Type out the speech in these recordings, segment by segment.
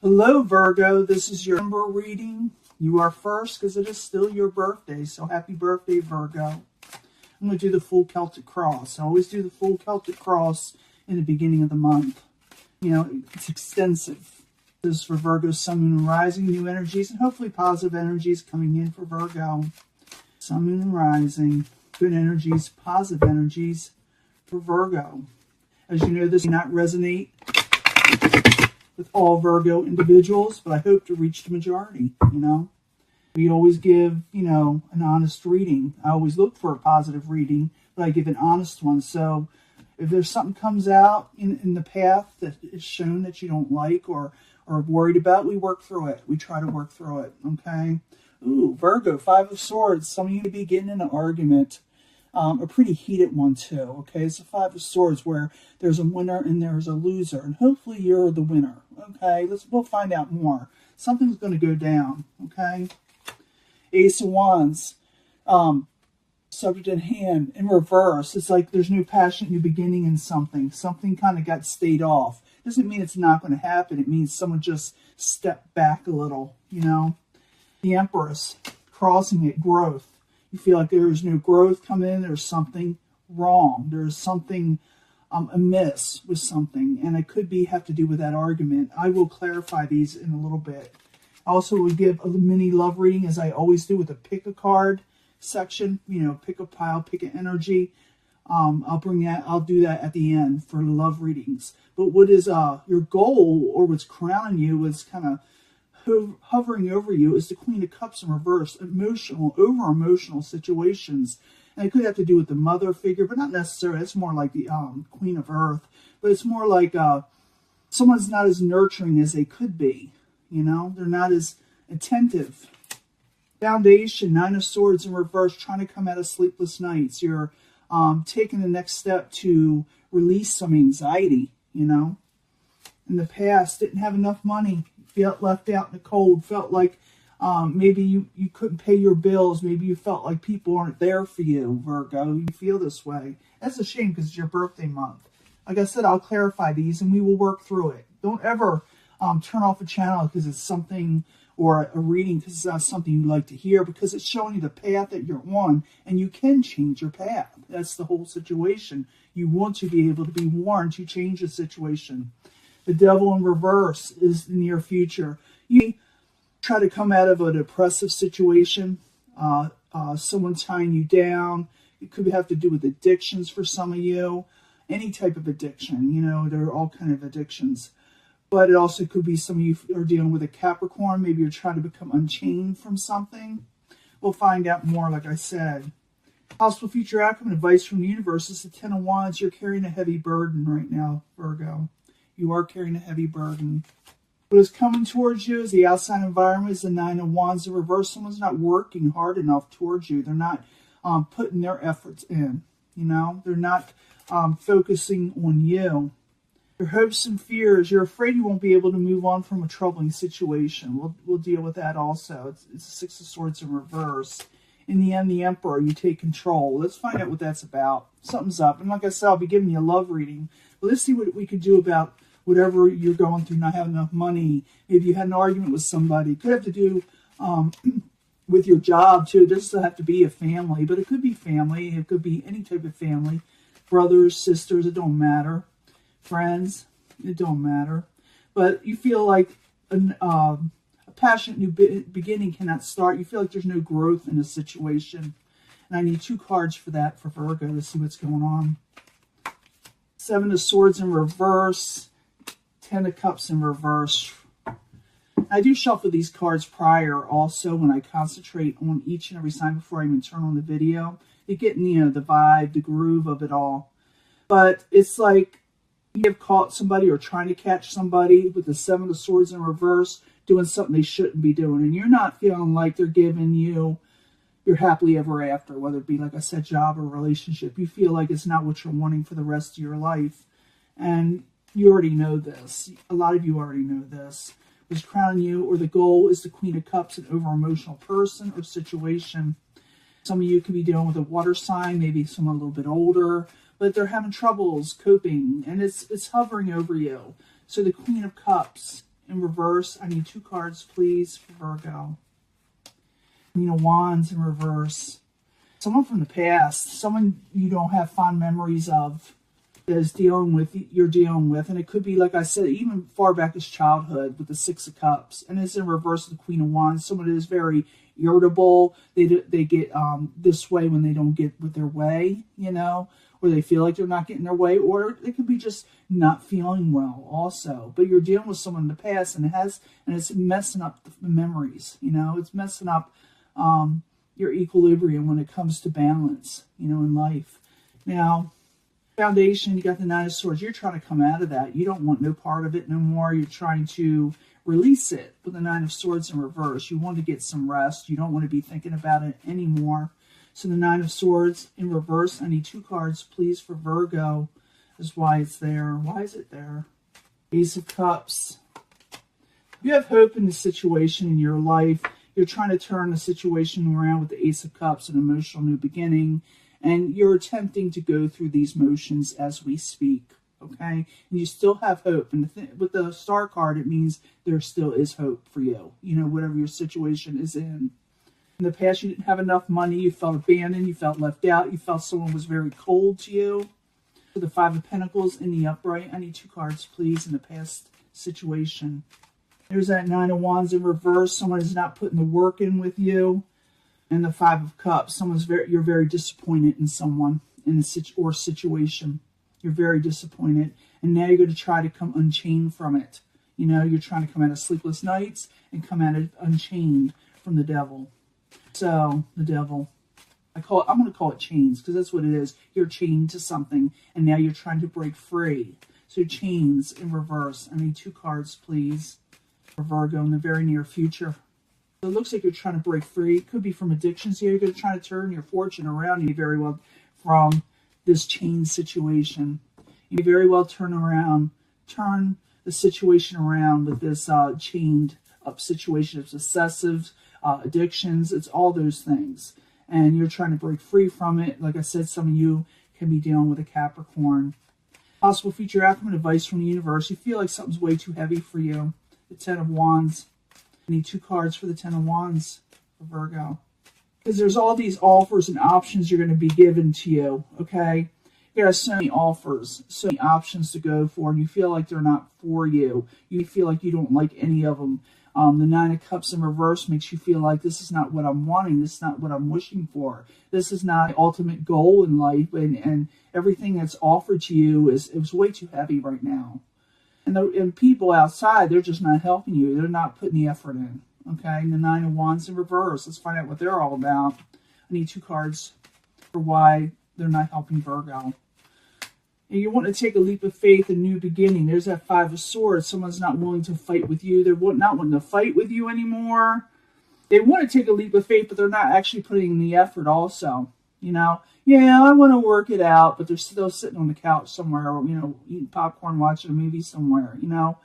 Hello, Virgo. This is your number reading. You are first because it is still your birthday. So happy birthday, Virgo. I'm going to do the full Celtic cross. I always do the full Celtic cross in the beginning of the month. You know, it's extensive. This is for Virgo, Sun, Moon, and Rising, new energies, and hopefully positive energies coming in for Virgo. Sun, Moon, and Rising, good energies, positive energies for Virgo. As you know, this may not resonate with all Virgo individuals, but I hope to reach the majority, you know. We always give, you know, an honest reading. I always look for a positive reading, but I give an honest one. So if there's something comes out in the path that is shown that you don't like or are worried about, we work through it. We try to work through it, okay? Ooh, Virgo, Five of Swords. Some of you may be getting in an argument. A pretty heated one too, okay? It's a Five of Swords where there's a winner and there's a loser, and hopefully you're the winner, okay? We'll find out more. Something's going to go down, okay? Ace of Wands, subject at hand, in reverse. It's like there's no passion, new beginning in something. Something kind of got stayed off. Doesn't mean it's not going to happen. It means someone just stepped back a little, you know? The Empress, crossing it, growth. You feel like there is no growth coming in. There's something wrong. There's something amiss with something. And it could have to do with that argument. I will clarify these in a little bit. I also will give a mini love reading, as I always do, with a pick a card section. You know, pick a pile, pick an energy. I'll do that at the end for love readings. But what is your goal, or what's crowning you, what's kind of hovering over you, is the Queen of Cups in reverse, over-emotional situations. And it could have to do with the mother figure, but not necessarily. It's more like the Queen of Earth. But it's more like someone's not as nurturing as they could be. You know, they're not as attentive. Foundation, Nine of Swords in reverse, trying to come out of sleepless nights. You're taking the next step to release some anxiety, you know. In the past, didn't have enough money. Felt left out in the cold, felt like maybe you couldn't pay your bills, maybe you felt like people aren't there for you, Virgo. You feel this way. That's a shame because it's your birthday month. Like I said, I'll clarify these and we will work through it. Don't ever turn off a channel because it's something, or a reading because it's not something you like to hear, because it's showing you the path that you're on and you can change your path. That's the whole situation. You want to be able to be warned to change the situation. The Devil in reverse is the near future. You try to come out of a depressive situation, someone tying you down. It could have to do with addictions for some of you. Any type of addiction, you know, there are all kinds of addictions. But it also could be some of you are dealing with a Capricorn. Maybe you're trying to become unchained from something. We'll find out more, like I said. Possible future outcome and advice from the universe is the Ten of Wands. You're carrying a heavy burden right now, Virgo. You are carrying a heavy burden. What is coming towards you is the outside environment, is the Nine of Wands in reverse. Someone's not working hard enough towards you. They're not putting their efforts in. You know, they're not focusing on you. Your hopes and fears, you're afraid you won't be able to move on from a troubling situation. We'll deal with that also. It's the Six of Swords in reverse. In the end, the Emperor, you take control. Let's find out what that's about. Something's up. And like I said, I'll be giving you a love reading. But let's see what we could do about whatever you're going through, not having enough money. If you had an argument with somebody, it could have to do with your job too. It doesn't have to be a family, but it could be family. It could be any type of family. Brothers, sisters, it don't matter. Friends, it don't matter. But you feel like a passionate new beginning cannot start. You feel like there's no growth in a situation. And I need two cards for that for Virgo to see what's going on. Seven of Swords in reverse. Ten of Cups in reverse. I do shuffle these cards prior also when I concentrate on each and every sign before I even turn on the video. You get, you know, the vibe, the groove of it all. But it's like you have caught somebody or trying to catch somebody with the Seven of Swords in reverse doing something they shouldn't be doing. And you're not feeling like they're giving you your happily ever after, whether it be, like I said, job or relationship. You feel like it's not what you're wanting for the rest of your life. And you already know this. A lot of you already know this. What's crowning you, or the goal, is the Queen of Cups, an over-emotional person or situation. Some of you could be dealing with a water sign, maybe someone a little bit older, but they're having troubles coping, and it's hovering over you. So the Queen of Cups in reverse. I need 2 cards, please, for Virgo. Queen of Wands in reverse. Someone from the past, someone you don't have fond memories of, that is you're dealing with. And it could be, like I said, even far back as childhood with the 6 of Cups. And it's in reverse with the Queen of Wands. Someone that is very irritable. They get this way when they don't get with their way, you know, or they feel like they're not getting their way, or they could be just not feeling well also. But you're dealing with someone in the past, and it's messing up the memories, you know. It's messing up your equilibrium when it comes to balance, you know, in life. Now, foundation, you got the 9 of Swords. You're trying to come out of that. You don't want no part of it no more. You're trying to release it with the 9 of Swords in reverse. You want to get some rest. You don't want to be thinking about it anymore. So the 9 of Swords in reverse. I need 2 cards, please, for Virgo. Is why it's there. Why is it there? Ace of Cups. You have hope in the situation in your life. You're trying to turn the situation around with the Ace of Cups, an emotional new beginning. And you're attempting to go through these motions as we speak, okay? And you still have hope. And with the Star card, it means there still is hope for you, you know, whatever your situation is in. In the past, you didn't have enough money. You felt abandoned. You felt left out. You felt someone was very cold to you. For the 5 of Pentacles in the upright, I need 2 cards, please, in the past situation. There's that 9 of Wands in reverse. Someone is not putting the work in with you. And the 5 of Cups. You're very disappointed in someone in a situation. You're very disappointed. And now you're going to try to come unchained from it. You know, you're trying to come out of sleepless nights and come out of unchained from the devil. So, the devil. I'm going to call it chains, because that's what it is. You're chained to something, and now you're trying to break free. So chains in reverse. I need 2 cards, please, for Virgo in the very near future. So it looks like you're trying to break free. It could be from addictions here. You're going to try to turn your fortune around. You very well from this chain situation. You very well turn the situation around with this chained up situation. It's obsessive, addictions. It's all those things. And you're trying to break free from it. Like I said, some of you can be dealing with a Capricorn. Possible future outcome and advice from the universe. You feel like something's way too heavy for you. The 10 of Wands. I need 2 cards for the 10 of Wands for Virgo. Because there's all these offers and options you're going to be given to you, okay? There are so many offers, so many options to go for, and you feel like they're not for you. You feel like you don't like any of them. The 9 of Cups in reverse makes you feel like this is not what I'm wanting. This is not what I'm wishing for. This is not the ultimate goal in life. And everything that's offered to you is way too heavy right now. And people outside, they're just not helping you. They're not putting the effort in. Okay? And the 9 of Wands in reverse. Let's find out what they're all about. I need 2 cards for why they're not helping Virgo. And you want to take a leap of faith, a new beginning. There's that 5 of Swords. Someone's not willing to fight with you. They're not wanting to fight with you anymore. They want to take a leap of faith, but they're not actually putting in the effort also. You know, yeah, I want to work it out, but they're still sitting on the couch somewhere, or, you know, eating popcorn, watching a movie somewhere, you know.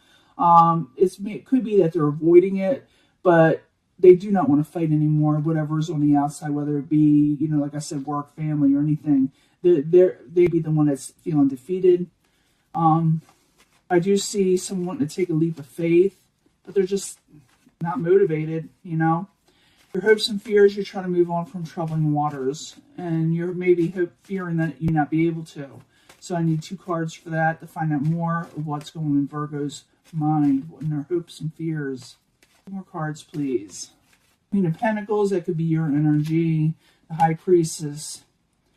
It could be that they're avoiding it, but they do not want to fight anymore, whatever's on the outside, whether it be, you know, like I said, work, family, or anything. They'd be the one that's feeling defeated. I do see someone wanting to take a leap of faith, but they're just not motivated, you know. Your hopes and fears, you're trying to move on from troubling waters, and you're maybe fearing that you not be able to. So I need 2 cards for that to find out more of what's going on in Virgo's mind and their hopes and fears. 2 more cards, please. Queen of Pentacles, that could be your energy. The High Priestess.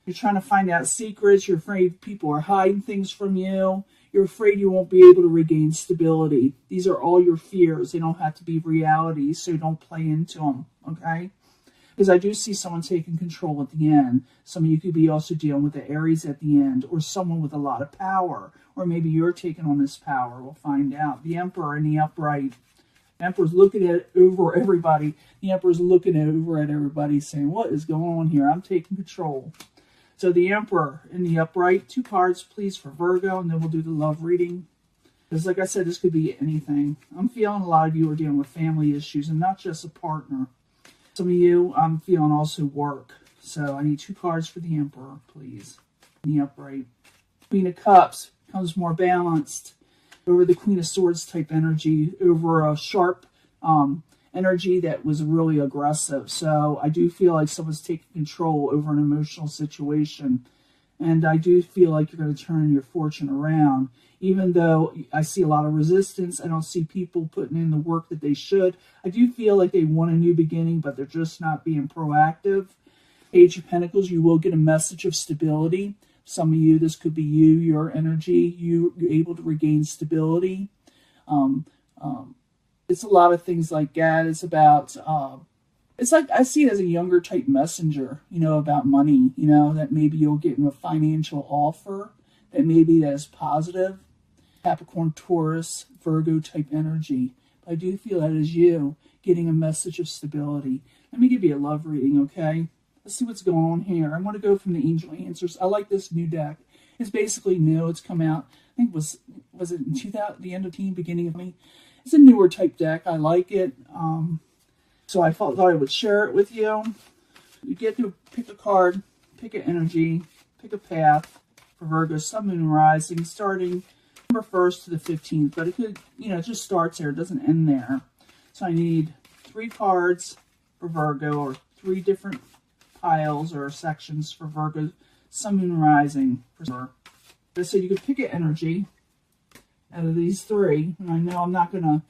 You're trying to find out secrets. You're afraid people are hiding things from you. You're afraid you won't be able to regain stability. These are all your fears. They don't have to be reality, so don't play into them, okay? Because I do see someone taking control at the end. Some of you could be also dealing with the Aries at the end, or someone with a lot of power, or maybe you're taking on this power. We'll find out. The Emperor in the upright. The Emperor's looking over everybody. The Emperor's looking over at everybody saying, what is going on here? I'm taking control. So the Emperor in the upright. 2 cards, please, for Virgo, and then we'll do the love reading. Because like I said, this could be anything. I'm feeling a lot of you are dealing with family issues and not just a partner. Some of you, I'm feeling also work. So I need 2 cards for the Emperor, please, in the upright. Queen of Cups becomes more balanced. over the Queen of Swords type energy, over a sharp energy that was really aggressive. So I do feel like someone's taking control over an emotional situation. And I do feel like you're going to turn your fortune around. Even though I see a lot of resistance, I don't see people putting in the work that they should. I do feel like they want a new beginning, but they're just not being proactive. Page of Pentacles, you will get a message of stability. Some of you, this could be you, your energy, you're able to regain stability. It's a lot of things like that. It's about, it's like, I see it as a younger type messenger, you know, about money, you know, that maybe you'll get a financial offer that maybe that is positive. Capricorn, Taurus, Virgo type energy. But I do feel that is you getting a message of stability. Let me give you a love reading, okay? Let's see what's going on here. I want to go from the Angel Answers. I like this new deck. It's basically new. It's come out, I think was it in 2000, the end of teen, beginning of me. It's a newer type deck. I like it. So I thought I would share it with you. You get to pick a card, pick an energy, pick a path for Virgo, Sun, Moon, and Rising, starting November 1st to the 15th. But it could, you know, it just starts there. It doesn't end there. So I need 3 cards for Virgo, or 3 different piles or sections for Virgo, Sun, Moon, and Rising. So you could pick an energy out of these 3. And I know I'm not going to,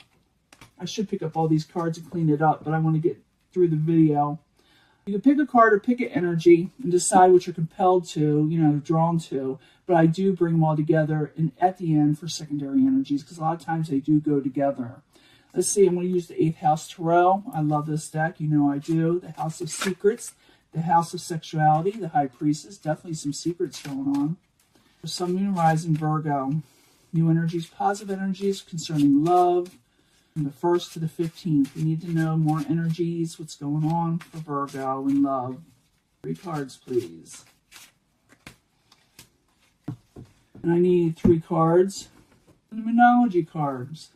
I should pick up all these cards and clean it up, but I want to get through the video. You can pick a card or pick an energy and decide what you're compelled to, you know, drawn to. But I do bring them all together and at the end for secondary energies, because a lot of times they do go together. Let's see, I'm going to use the 8th House Tarot. I love this deck. You know I do. The House of Secrets, the House of Sexuality, the High Priestess. Definitely some secrets going on. For Sun, Moon, and Rising, Virgo. New energies, positive energies concerning love. From the 1st to the 15th, we need to know more energies, what's going on for Virgo and love. 3 cards, please. And I need 3 cards from the Moonology cards.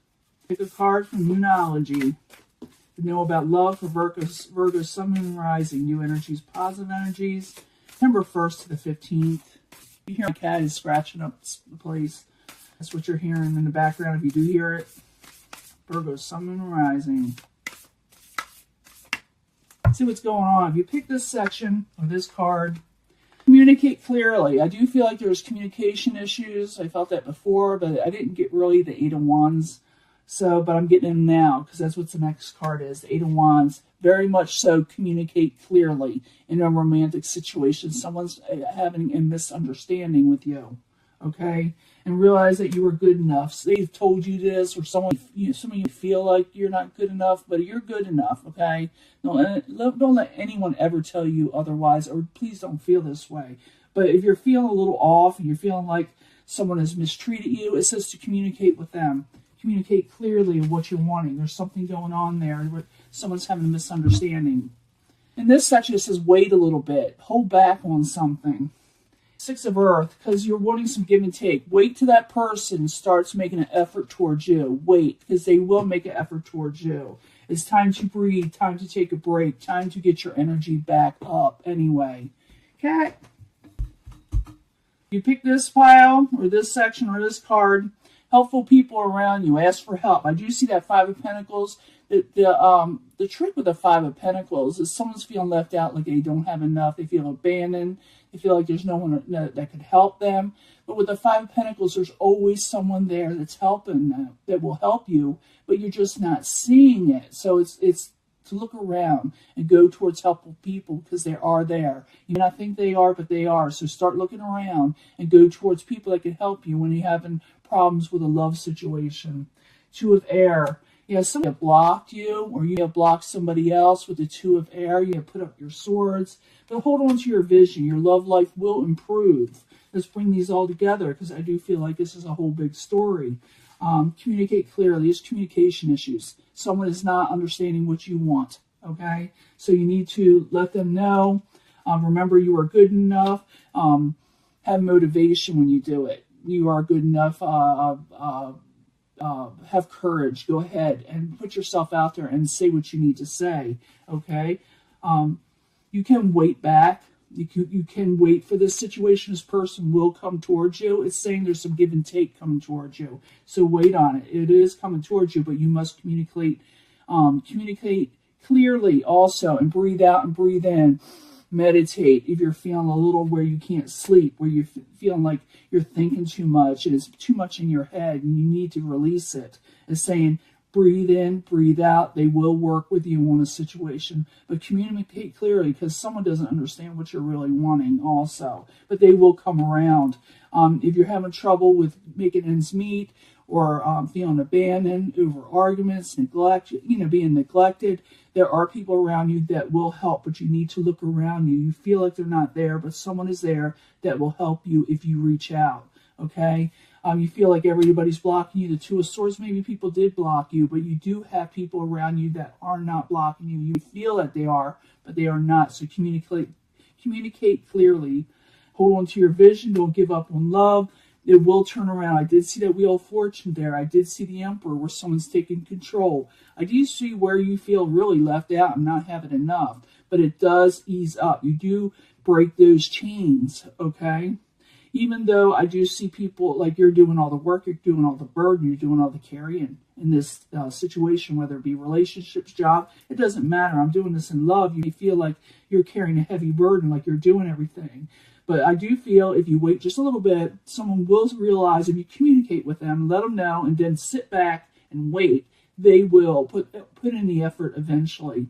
Pick a card from Moonology to know about love for Virgo, Sun, Moon, and Rising. New energies, positive energies. September 1st to the 15th. You hear my cat is scratching up the place. That's what you're hearing in the background if you do hear it. Virgo, Sun, Moon, and Rising. See what's going on. If you pick this section or this card, communicate clearly. I do feel like there's communication issues. I felt that before, but I didn't get really the 8 of Wands. So, but I'm getting them now because that's what the next card is. The 8 of Wands. Very much so communicate clearly in a romantic situation. Someone's having a misunderstanding with you. Okay? And realize that you were good enough. So they've told you this, or some of you feel like you're not good enough, but you're good enough, okay? Don't let anyone ever tell you otherwise, or please don't feel this way. But if you're feeling a little off, and you're feeling like someone has mistreated you, it says to communicate with them. Communicate clearly of what you're wanting. There's something going on there where someone's having a misunderstanding. In this section, it says wait a little bit. Hold back on something. 6 of Earth, because you're wanting some give and take. Wait till that person starts making an effort towards you. Wait, because they will make an effort towards you. It's time to breathe, time to take a break, time to get your energy back up anyway. Okay? You pick this pile, or this section, or this card. Helpful people around you. Ask for help. I do see that 5 of Pentacles. The trick with the 5 of Pentacles is someone's feeling left out, like they don't have enough. They feel abandoned. They feel like there's no one that could help them. But with the 5 of Pentacles, there's always someone there that's helping them, that will help you, but you're just not seeing it. So it's to look around and go towards helpful people, because they are there. You may not think they are, but they are. So start looking around and go towards people that can help you when you're having problems with a love situation. 2 of Air. Yeah, somebody have blocked you, or you have blocked somebody else with the 2 of Air. You have put up your swords. But hold on to your vision. Your love life will improve. Let's bring these all together, because I do feel like this is a whole big story. Communicate clearly. There's communication issues. Someone is not understanding what you want. Okay? So you need to let them know. Remember, you are good enough. Have motivation when you do it. You are good enough. Have courage. Go ahead and put yourself out there and say what you need to say. Okay? You can wait back You can wait for this situation. This person will come towards you. It's saying there's some give and take coming towards you. So wait on it. It is coming towards you, but you must communicate clearly also, and breathe out and breathe in. Meditate if you're feeling a little where you can't sleep, where you're feeling like you're thinking too much and it's too much in your head and you need to release it. It's saying breathe in, breathe out. They will work with you on a situation, but communicate clearly, because someone doesn't understand what you're really wanting also, but they will come around. If you're having trouble with making ends meet, or feeling abandoned over arguments, neglect, being neglected, there are people around you that will help, but you need to look around you. You feel like they're not there, but someone is there that will help you if you reach out, okay? You feel like everybody's blocking you. The Two of Swords, maybe people did block you, but you do have people around you that are not blocking you. You feel that they are, but they are not. So communicate clearly. Hold on to your vision. Don't give up on love. It will turn around. I did see that Wheel of Fortune there. I did see the Emperor, where someone's taking control. I do see where you feel really left out and not having enough, but it does ease up. You do break those chains, okay? Even though I do see people, like, you're doing all the work, you're doing all the burden, you're doing all the carrying in this situation, whether it be relationships, job, it doesn't matter. I'm doing this in love. You feel like you're carrying a heavy burden, like you're doing everything. But I do feel if you wait just a little bit, someone will realize, if you communicate with them, let them know, and then sit back and wait, they will put in the effort eventually.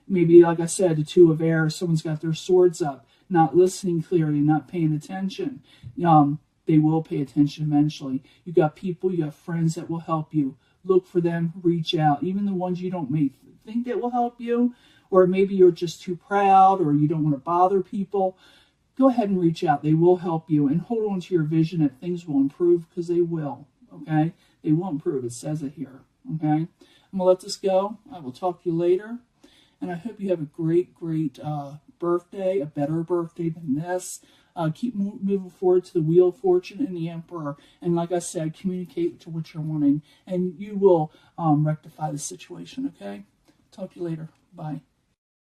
Maybe, like I said, the Two of Air, someone's got their swords up, not listening clearly, not paying attention. They will pay attention eventually. You got people, you have friends that will help you. Look for them, reach out. Even the ones you don't may think that will help you, or maybe you're just too proud, or you don't want to bother people. Go ahead and reach out. They will help you, and hold on to your vision that things will improve, because they will, okay? They will improve. It says it here, okay? I'm going to let this go. I will talk to you later, and I hope you have a great birthday, a better birthday than this. Keep moving forward to the Wheel of Fortune and the Emperor, and like I said, communicate to what you're wanting, and you will rectify the situation, okay? Talk to you later. Bye.